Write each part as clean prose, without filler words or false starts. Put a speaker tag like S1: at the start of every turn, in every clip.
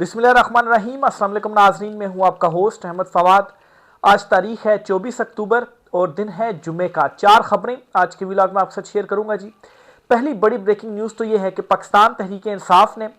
S1: बिस्मिल्लाहिर्रहमानिर्रहीम। अस्सलाम वालेकुम नाज़रीन, मैं हूं आपका होस्ट अहमद फवाद। आज तारीख है 24 अक्टूबर और दिन है जुमे का। 4 खबरें आज के व्लॉग में आपके साथ शेयर करूंगा जी। पहली बड़ी ब्रेकिंग न्यूज़ तो यह है कि पाकिस्तान तहरीक इंसाफ ने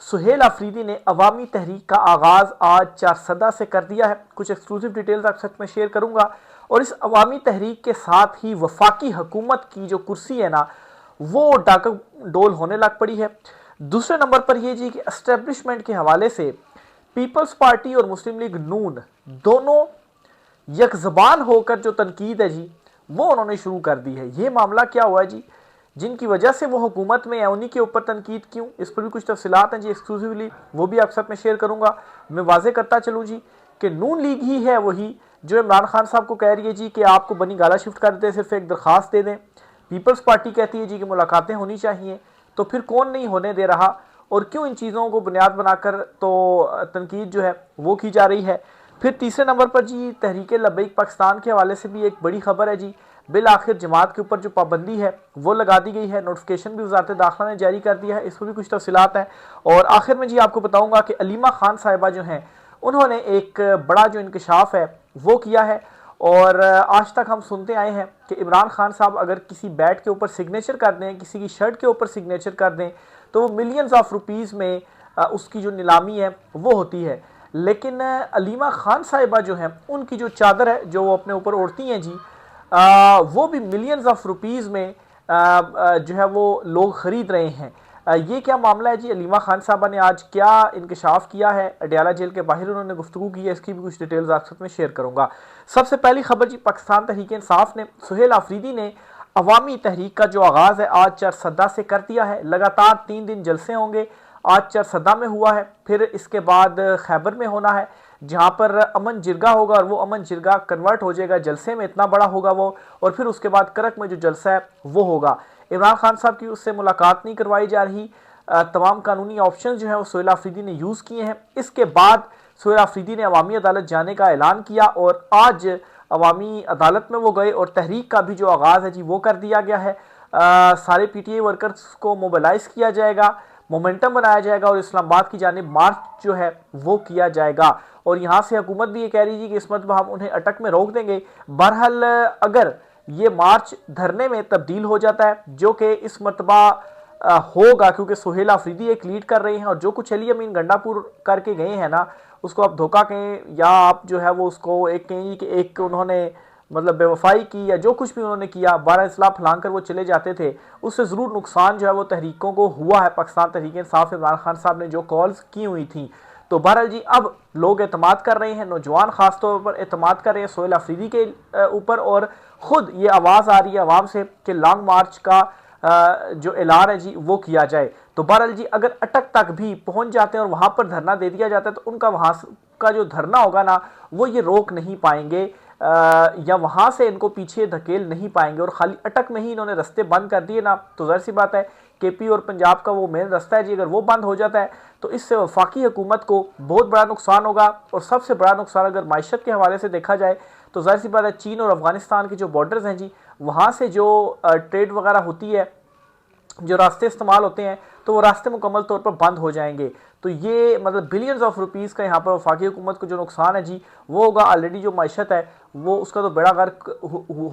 S1: सुहेल आफरीदी ने अवामी तहरीक का आगाज़ आज चारसदा से कर दिया है। कुछ एक्सक्लूसिव डिटेल्स आपके साथ में शेयर करूंगा और इस अवामी तहरीक के साथ ही वफाकी हुकूमत की जो कुर्सी है ना, वो डाका डोल होने लग पड़ी है। दूसरे नंबर पर यह जी कि एस्टेब्लिशमेंट के हवाले से पीपल्स पार्टी और मुस्लिम लीग नून दोनों यकजबान होकर जो तनकीद है जी, वो उन्होंने शुरू कर दी है। ये मामला क्या हुआ है जी, जिनकी वजह से वो हुकूमत में है, उन्हीं के ऊपर तनकीद क्यों, इस पर भी कुछ तफसीलात हैं जी एक्सक्लूसिवली, वो भी आपके साथ में शेयर करूंगा। मैं वाजे करता चलूँ जी कि नून लीग ही है वही जो इमरान खान साहब को कह रही है जी कि आपको बनी गाला शिफ्ट कर दें, सिर्फ एक दरख्वास्त दे दें। पीपल्स पार्टी कहती है जी कि मुलाकातें होनी चाहिए। तो फिर कौन नहीं होने दे रहा और क्यों इन चीज़ों को बुनियाद बनाकर तो तनकीद जो है वो की जा रही है। फिर तीसरे नंबर पर जी तहरीक लब्बैक पाकिस्तान के हवाले से भी एक बड़ी खबर है जी। बिल आखिर जमात के ऊपर जो पाबंदी है वो लगा दी गई है, नोटिफिकेशन भी वजारत दाखिला ने जारी कर दिया है, इस पर भी कुछ तफसीलात हैं। और आखिर में जी आपको बताऊंगा कि अलीमा खान साहिबा जो हैं उन्होंने एक बड़ा जो इंकशाफ है वो किया है। और आज तक हम सुनते आए हैं कि इमरान खान साहब अगर किसी बैट के ऊपर सिग्नेचर कर दें, किसी की शर्ट के ऊपर सिग्नेचर कर दें, तो वो मिलियंस ऑफ रुपीज़ में उसकी जो नीलामी है वो होती है। लेकिन अलीमा खान साहिबा जो हैं उनकी जो चादर है जो वो अपने ऊपर ओढ़ती हैं जी, वो भी मिलियंस ऑफ रुपीज़ में जो है वो लोग ख़रीद रहे हैं। ये क्या मामला है जी, अलीमा खान साहबा ने आज क्या इंकशाफ किया है, अडयाला जेल के बाहर उन्होंने गुफ्तगू की है, इसकी भी कुछ डिटेल्स आपके साथ में शेयर करूंगा। सबसे पहली खबर जी, पाकिस्तान तहरीक इंसाफ ने सुहेल आफरीदी ने अवामी तहरीक का जो आगाज़ है आज चारसदा से कर दिया है। लगातार 3 दिन जलसे होंगे। आज चारसदा में हुआ है, फिर इसके बाद खैबर में होना है जहाँ पर अमन जिरगा होगा और वो अमन जिरगा कन्वर्ट हो जाएगा जलसे में, इतना बड़ा होगा वो। और फिर उसके बाद करक में जो जलसा है वो होगा। इमरान खान साहब की उससे मुलाकात नहीं करवाई जा रही। तमाम कानूनी ऑप्शन जो है वो सुहेल आफरीदी ने यूज़ किए हैं। इसके बाद सुहेल आफरीदी ने अवामी अदालत जाने का ऐलान किया और आज अवामी अदालत में वो गए और तहरीक का भी जो आगाज़ है जी वो कर दिया गया है। सारे पीटीआई वर्कर्स को मोबिलाइज किया जाएगा, मोमेंटम बनाया जाएगा और इस्लामाबाद की जानिब मार्च जो है वो किया जाएगा। और यहाँ से हुकूमत भी ये कह रही थी कि इस मरतबा हम उन्हें अटक में रोक देंगे। बहरहाल अगर ये मार्च धरने में तब्दील हो जाता है, जो कि इस मरतबा होगा क्योंकि सुहेल आफरीदी एक लीड कर रहे हैं और जो कुछ अली अमीन गंडापुर करके गए हैं ना, उसको आप धोखा कहें या आप जो है वो उसको एक कहें कि एक उन्होंने मतलब बेवफाई की या जो कुछ भी उन्होंने किया, 12 इस्लाह फैलान कर वो चले जाते थे, उससे ज़रूर नुकसान जो है वो तहरीकों को हुआ है। पाकिस्तान तहरीक इंसाफ इमरान खान साहब ने जो कॉल्स की हुई थी, तो बहरहाल जी अब लोग एतमाद कर रहे हैं, नौजवान खासतौर पर एतमाद कर रहे हैं सुहेल आफरीदी के ऊपर। और ख़ुद ये आवाज़ आ रही है आवाम से कि लॉन्ग मार्च का जो ऐलान है जी वो किया जाए। तो बहरहाल जी अगर अटक तक भी पहुंच जाते हैं और वहां पर धरना दे दिया जाता है तो उनका वहां का जो धरना होगा ना वो ये रोक नहीं पाएंगे या वहां से इनको पीछे धकेल नहीं पाएंगे। और खाली अटक में ही इन्होंने रास्ते बंद कर दिए ना, तो जाहिर सी बात है केपी और पंजाब का वो मेन रास्ता है जी, अगर वो बंद हो जाता है तो इससे वफाकी हुकूमत को बहुत बड़ा नुकसान होगा। और सबसे बड़ा नुकसान अगर माइशत के हवाले से देखा जाए तो जाहिर सी बात है चीन और अफगानिस्तान के जो बॉर्डर्स हैं जी, वहाँ से जो ट्रेड वगैरह होती है, जो रास्ते इस्तेमाल होते हैं, तो वो रास्ते मुकम्मल तौर पर बंद हो जाएंगे। तो ये मतलब बिलियंस ऑफ रुपीज़ का यहाँ पर वफाकी हुकूमत को जो नुकसान है जी वो होगा। ऑलरेडी जो माइशत है वो उसका तो बेड़ा गर्क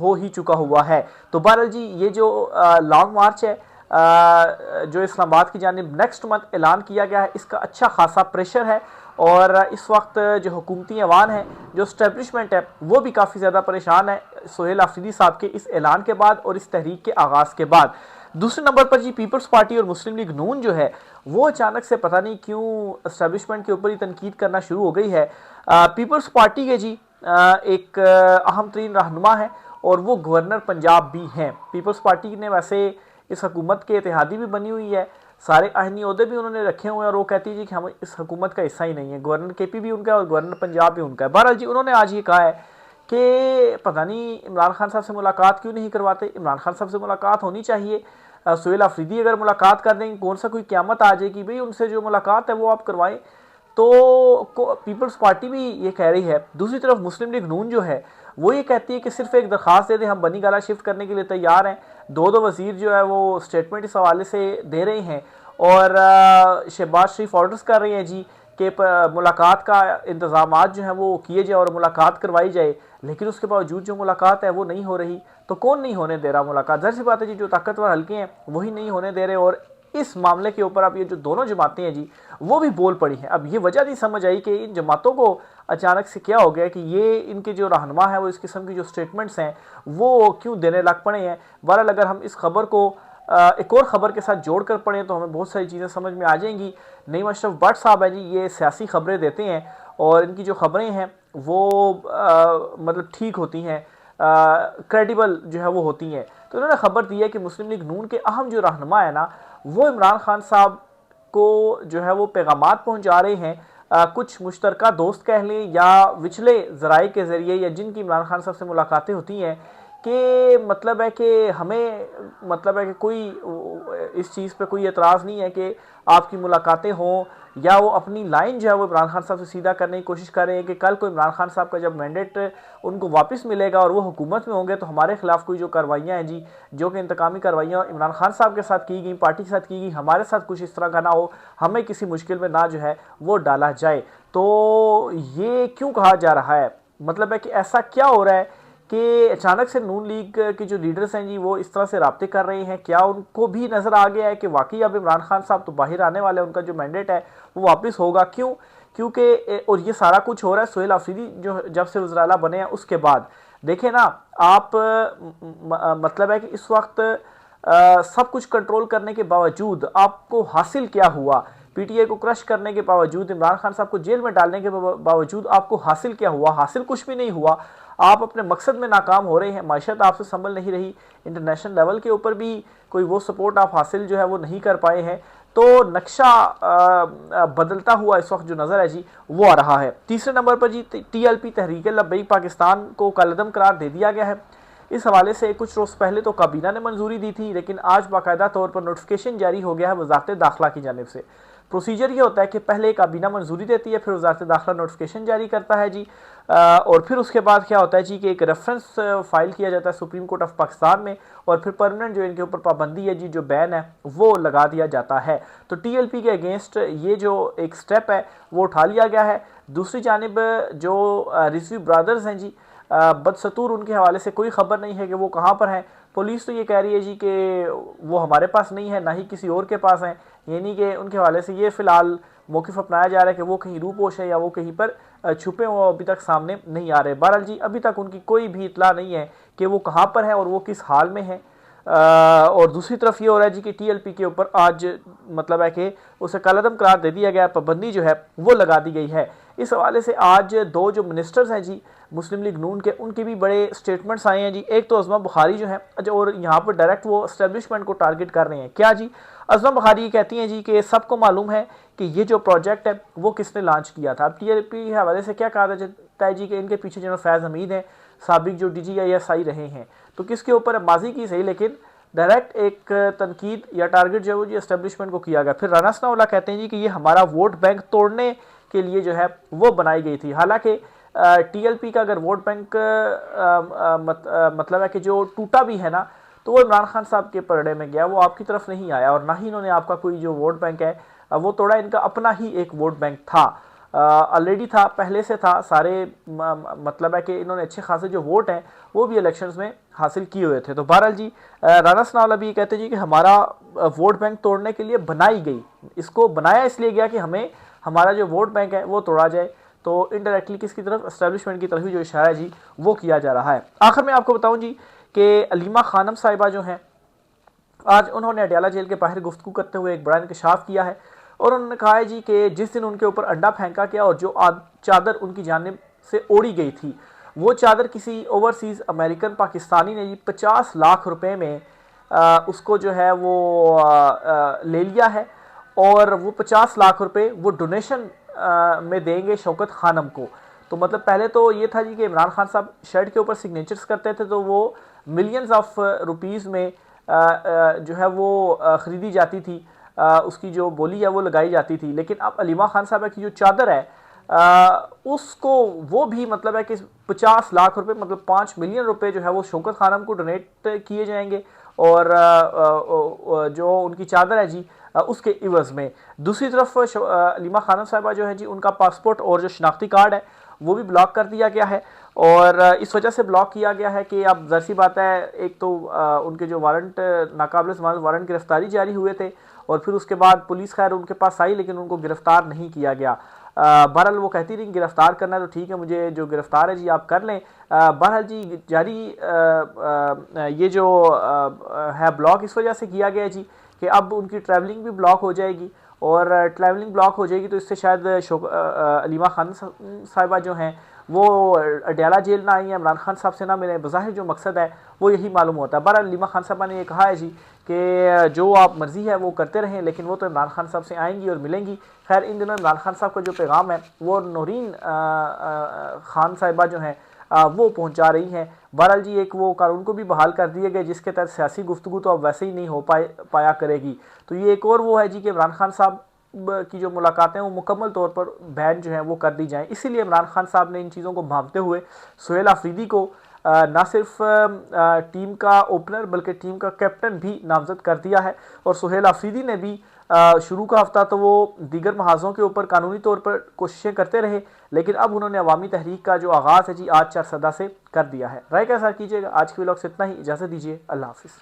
S1: हो ही चुका हुआ है। तो बहरहाल जी ये जो लॉन्ग मार्च है जो इस्लामाबाद की जानिब नेक्स्ट मंथ ऐलान किया गया है, इसका अच्छा खासा प्रेशर है। और इस वक्त जो हुकूमती ऐवान है, जो स्टैब्लिशमेंट है, वो भी काफ़ी ज़्यादा परेशान है सुहेल आफरीदी साहब के इस ऐलान के बाद और इस तहरीक के आगाज़ के बाद। दूसरे नंबर पर जी पीपल्स पार्टी और मुस्लिम लीग नून जो है वो अचानक से पता नहीं क्यों एस्टेब्लिशमेंट के ऊपर ही तनकीद करना शुरू हो गई है। पीपल्स पार्टी के जी एक अहम तरीन रहनुमा है और वो गवर्नर पंजाब भी हैं। पीपल्स पार्टी ने वैसे इस हुकूमत के इत्तेहादी भी बनी हुई है, सारे आइनी ओहदे भी उन्होंने रखे हुए हैं और वो कहती है जी कि हम इस हुकूमत का हिस्सा ही नहीं है। गवर्नर केपी भी उनका है और गवर्नर पंजाब भी उनका है। बहरहाल जी उन्होंने आज ये कहा है कि पता नहीं इमरान खान साहब से मुलाकात क्यों नहीं करवाते। इमरान खान साहब से मुलाकात होनी चाहिए। सुहेल आफरीदी अगर मुलाकात कर देंगे, कौन सा कोई क़यामत आ जाएगी भाई, उनसे जो मुलाकात है वो आप करवाएं। तो पीपल्स पार्टी भी ये कह रही है। दूसरी तरफ मुस्लिम लीग नून जो है वो ये कहती है कि सिर्फ एक दरख्वास्त दे दें, हम बनी गाला शिफ्ट करने के लिए तैयार हैं। दो वजीर जो है वो स्टेटमेंट इस हवाले से दे रहे हैं और शहबाज शरीफ ऑर्डर्स कर रहे हैं जी कि मुलाकात का इंतजामात जो है वो किए जाए और मुलाकात करवाई जाए, लेकिन उसके बावजूद जो मुलाकात है वो नहीं हो रही। तो कौन नहीं होने दे रहा मुलाकात? ज़ाहिर सी बात है जी, जो ताकतवर हल्के हैं वही नहीं होने दे रहे। और इस मामले के ऊपर अब ये जो दोनों जमातें हैं जी वो भी बोल पड़ी हैं। अब ये वजह नहीं समझ आई कि इन जमातों को अचानक से क्या हो गया कि ये इनके जो रहनुमा है वो इस किस्म की जो स्टेटमेंट्स हैं वो क्यों देने लग पड़े हैं। बहरहाल अगर हम इस खबर को एक और ख़बर के साथ जोड़ कर पढ़ें तो हमें बहुत सारी चीज़ें समझ में आ जाएंगी। नईम अशरफ भट्ट साहब है जी, ये सियासी खबरें देते हैं और इनकी जो खबरें हैं वो मतलब ठीक होती हैं, क्रेडिबल जो है वो होती हैं। तो उन्होंने खबर दी है कि मुस्लिम लीग नून के अहम जो रहनुमा है ना, वो इमरान खान साहब को जो है वो पैगामात पहुंचा रहे हैं। कुछ मुश्तरका दोस्त कह लें या विचले ज़राए के ज़रिए या जिनकी इमरान खान साहब से मुलाकातें होती हैं कि मतलब है कि हमें मतलब है कि कोई इस चीज़ पे कोई एतराज़ नहीं है कि आपकी मुलाकातें हों, या वो अपनी लाइन जो है वो इमरान खान साहब से सीधा करने की कोशिश कर रहे हैं कि कल को इमरान खान साहब का जब मैंडेट उनको वापस मिलेगा और वो हुकूमत में होंगे तो हमारे खिलाफ कोई जो कार्रवाइयाँ हैं जी, जो कि इंतकामी कार्रवाइयाँ इमरान खान साहब के साथ की गई, पार्टी के साथ की गई, हमारे साथ कुछ इस तरह का ना हो, हमें किसी मुश्किल में ना जो है वो डाला जाए। तो ये क्यों कहा जा रहा है? मतलब है कि ऐसा क्या हो रहा है कि अचानक से नून लीग के जो लीडर्स हैं जी वो इस तरह से राब्ते कर रहे हैं? क्या उनको भी नज़र आ गया है कि वाकई अब इमरान खान साहब तो बाहर आने वाले हैं, उनका जो मैंडेट है वो वापस होगा? क्यों? क्योंकि और ये सारा कुछ हो रहा है सुहेल आफरीदी जो जब से वज़ीर आला बने हैं उसके बाद। देखें ना आप, मतलब है कि इस वक्त सब कुछ कंट्रोल करने के बावजूद आपको हासिल क्या हुआ? पीटीआई को क्रश करने के बावजूद, इमरान खान साहब को जेल में डालने के बावजूद आपको हासिल क्या हुआ? हासिल कुछ भी नहीं हुआ। आप अपने मकसद में नाकाम हो रहे हैं, माशत आपसे संभल नहीं रही, इंटरनेशनल लेवल के ऊपर भी कोई वो सपोर्ट आप हासिल जो है वो नहीं कर पाए हैं। तो नक्शा बदलता हुआ इस वक्त जो नज़र है जी वो आ रहा है। तीसरे नंबर पर जी टीएलपी तहरीक लब्बैक पाकिस्तान को कलअदम करार दे दिया गया है। इस हवाले से कुछ रोज़ पहले तो काबीना ने मंजूरी दी थी, लेकिन आज बाकायदा तौर पर नोटिफिकेशन जारी हो गया है वजारत दाखिला की जानिब से। प्रोसीजर ये होता है कि पहले काबीना मंजूरी देती है, फिर वजारत दाखिला नोटिफिकेशन जारी करता है जी, और फिर उसके बाद क्या होता है जी कि एक रेफरेंस फाइल किया जाता है सुप्रीम कोर्ट ऑफ पाकिस्तान में, और फिर परमानेंट जो इनके ऊपर पाबंदी है जी, जो बैन है वो लगा दिया जाता है। तो टीएलपी के अगेंस्ट ये जो एक स्टेप है वो उठा लिया गया है। दूसरी जानिब जो रिजवी ब्रदर्स हैं जी, बदसतूर, उनके हवाले से कोई ख़बर नहीं है कि वो कहाँ पर हैं। पुलिस तो ये कह रही है जी कि वो हमारे पास नहीं है, ना ही किसी और के पास हैं, यानी कि उनके हवाले से ये फ़िलहाल मौक़िफ़ अपनाया जा रहा है कि वो कहीं रूपोश है या वो कहीं पर छुपे हुए अभी तक सामने नहीं आ रहे। बहरहाल जी अभी तक उनकी कोई भी इतला नहीं है कि वो कहाँ पर है और वो किस हाल में है। और दूसरी तरफ ये हो रहा है जी कि टीएलपी के ऊपर आज मतलब है कि उसे कलअदम करार दे दिया गया, पाबंदी जो है वो लगा दी गई है। इस हवाले से आज दो जो मिनिस्टर्स हैं जी मुस्लिम लीग नून के, उनके भी बड़े स्टेटमेंट्स आए हैं जी। एक तो अज़मा बुखारी जो है, और यहाँ पर डायरेक्ट वो एस्टेब्लिशमेंट को टारगेट कर रहे हैं। क्या जी? अज़मा बुखारी ये कहती हैं जी कि सबको मालूम है कि ये जो प्रोजेक्ट है वो किसने लॉन्च किया था। अब टीएलपी के हवाले से क्या कहा जाता है जी कि इनके पीछे जनरल फैज़ हमीद हैं, साबिक जो DGISI रहे हैं, तो किसके ऊपर? माजी की सही, लेकिन डायरेक्ट एक तनकीद या टारगेट जो है वो जी एस्टेब्लिशमेंट को किया गया। फिर राना सनाउल्लाह कहते हैं जी कि ये हमारा वोट बैंक तोड़ने के लिए जो है वो बनाई गई थी। हालांकि टीएलपी का अगर वोट बैंक मतलब है कि जो टूटा भी है ना, तो वो इमरान खान साहब के परड़े में गया, वो आपकी तरफ नहीं आया, और ना ही इन्होंने आपका कोई जो वोट बैंक है वो तोड़ा। इनका अपना ही एक वोट बैंक था, ऑलरेडी था, पहले से था। सारे मतलब है कि इन्होंने अच्छे खासे जो वोट हैं वो भी इलेक्शंस में हासिल किए हुए थे। तो बहरहाल जी राना सनाउल्लाह भी कहते हैं जी कि हमारा वोट बैंक तोड़ने के लिए बनाई गई, इसको बनाया इसलिए गया कि हमें हमारा जो वोट बैंक है वो तोड़ा जाए। तो इनडायरेक्टली किसकी तरफ? एस्टेब्लिशमेंट की तरफ ही जो इशारा है जी वो किया जा रहा है। आखिर में आपको बताऊं जी कि अलीमा खानम साहिबा जो हैं, आज उन्होंने अडयाला जेल के बाहर गुफ्तगू करते हुए एक बड़ा इंकशाफ किया है, और उन्होंने कहा है जी कि जिस दिन उनके ऊपर अंडा फेंका गया और जो चादर उनकी जानिब से ओढ़ी गई थी, वो चादर किसी ओवरसीज़ अमेरिकन पाकिस्तानी ने जी 50 लाख रुपए में उसको जो है वो ले लिया है, और वो 50 लाख रुपए वो डोनेशन में देंगे शौकत खानम को। तो मतलब पहले तो ये था जी कि इमरान खान साहब शर्ट के ऊपर सिग्नेचर्स करते थे तो वो मिलियंस ऑफ रुपीज़ में जो है वो ख़रीदी जाती थी, उसकी जो बोली है वो लगाई जाती थी। लेकिन अब अलीमा खान साहब की जो चादर है उसको वो भी मतलब है कि 50 लाख रुपए मतलब 5 मिलियन रुपए जो है वो शौकत खानम को डोनेट किए जाएंगे, और जो उनकी चादर है जी उसके इवज़ में। दूसरी तरफ अलीमा खानम साहिबा जो है जी, उनका पासपोर्ट और जो शनाख्ती कार्ड है वो भी ब्लॉक कर दिया गया है। और इस वजह से ब्लॉक किया गया है कि अब ज़ाहिर सी बात है, एक तो उनके जो वारंट, नाकाबिल ज़मानत वारंट गिरफ्तारी जारी हुए थे, और फिर उसके बाद पुलिस खैर उनके पास आई लेकिन उनको गिरफ्तार नहीं किया गया। बहरहाल वो कहती रही गिरफ्तार करना है तो ठीक है, मुझे जो गिरफ्तार है जी आप कर लें। बहरहाल जी जारी ये जो है ब्लॉक इस वजह से किया गया है जी कि अब उनकी ट्रैवलिंग भी ब्लॉक हो जाएगी, और ट्रैवलिंग ब्लॉक हो जाएगी तो इससे शायद अलीमा खान साहिबा जो हैं वो अडयाला जेल ना आई हैं, इमरान खान साहब से ना मिले। बज़ाहिर जो मकसद है वो यही मालूम होता है। बहरहाल अलीमा खान साहबा ने ये कहा है जी कि जो आप मर्ज़ी है वो करते रहें, लेकिन वो तो इमरान खान साहब से आएंगी और मिलेंगी। खैर इन दिनों इमरान खान साहब का जो पैगाम है वो नौरीन खान साहिबा जो हैं वो पहुंचा रही हैं। बहरहाल जी एक वो कानून को भी बहाल कर दिए गए जिसके तहत सियासी गुफ्तगू तो अब वैसे ही नहीं हो पाया करेगी। तो ये एक और वो है जी कि इमरान खान साहब की जो मुलाकातें वो मुकम्मल तौर पर बैन जो है वो कर दी जाएं। इसीलिए इमरान खान साहब ने इन चीज़ों को भांपते हुए सुहेल आफरीदी को ना सिर्फ टीम का ओपनर बल्कि टीम का कैप्टन भी नामजद कर दिया है। और सुहेल आफरीदी ने भी शुरू का हफ्ता तो वो दीगर महाजों के ऊपर कानूनी तौर पर कोशिशें करते रहे, लेकिन अब उन्होंने अवामी तहरीक का जो आगाज़ है जी आज 4 सदा से कर दिया है। राय कैसा कीजिएगा। आज के व्लॉग से इतना ही, इजाज़त दीजिए, अल्लाह हाफिज़।